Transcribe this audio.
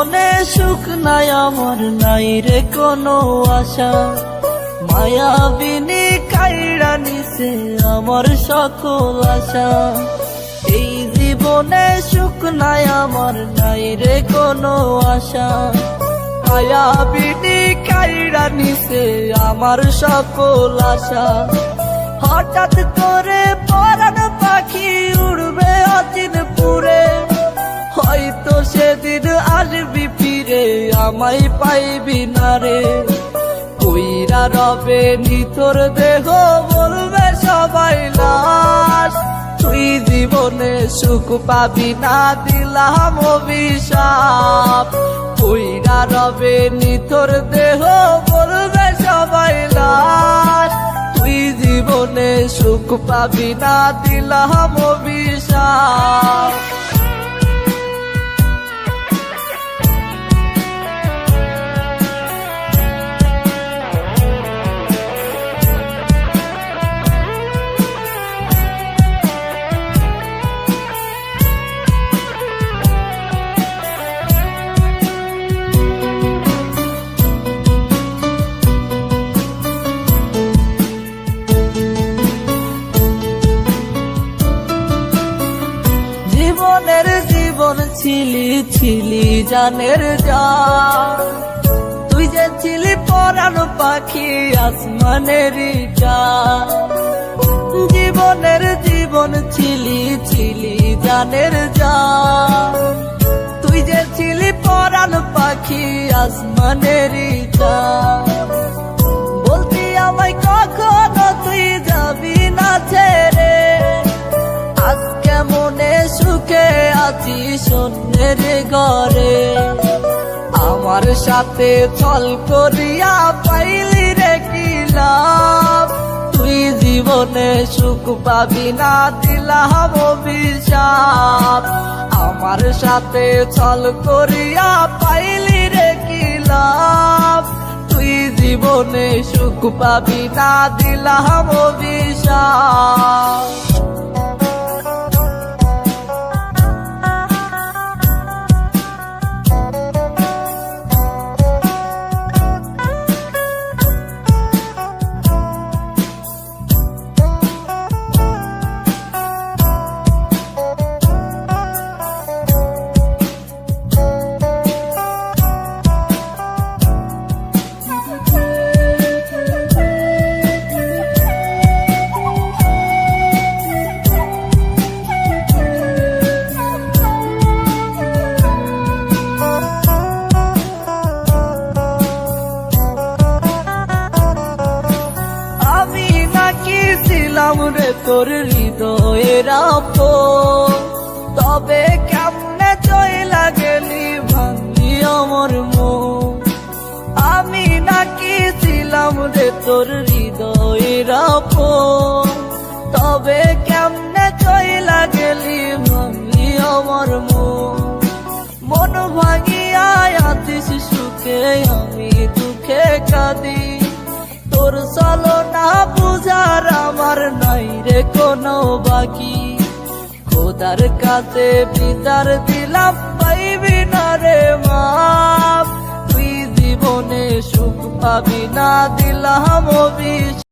জীবনে সুখ নাই আমার, নাই রে কোনো আশা। মায়াবিনী কাইড়া নিছে আমার সকল আশা। এই জীবনে সুখ নাই আমার, নাই রে কোনো আশা। মায়াবিনী কাইড়া নিছে আমার সকল আশা। হঠাৎ করে পরাণ পাখি উড়বে অচিন পুরে, হয়তো সেদিন আসবি ফিরে আমায় পাইবি না রে। কইরা রবে নিথর দেহ বলবে সবাই লাশ, তুই জীবনে সুখ পাবি না দিলাম অভিশাপ। কইরা রবে নিথর দেহ বলবে সবাই লাশ, তুই জীবনে সুখ পাবি না দিলাম অভিশাপ। জীবনের জীবন ছিলি ছিলি জানের জান, তুই যে ছিলি পরাণ পাখি আসমানের চাঁদ। জীবনের জীবন ছিলি ছিলি জানের জান, তুই যে ছিলি পরাণ পাখি আসমানের চাঁদ। বলতি আমায় কখনো তুই যাবি না ছেড়ে, আজকে মনে সুখে আছি শূন্যের ঘরে। আমার সাথে ছল করিয়া পাইলি রে কি লাভ, তুই জীবনে সুখ পাবি না দিলাম অভিশাপ। আমার সাথে ছল করিয়া পাইলি রে কি লাভ, তুই জীবনে সুখ পাবি না দিলাম অভিশাপ। ছিলাম রে তোর হৃদয়ের আপন, তবে কেমনে চইলা গেলি ভাঙলি আমার মন। আমি নাকি ছিলাম রে তোর হৃদয়ের আপন, তবে কেমনে চইলা গেলি ভাঙলি আমার মন। মন ভাঙিয়া আছিস সুখে আমি দুঃখে কাঁদি, তোর চলো না বুঝার আমার নাই রে কোনো বাকি। খোদার কাছে বিচার দিলাম পাইবি না রে মাপ, তুই জীবনে সুখ পাবি না দিলাম অভিশাপ।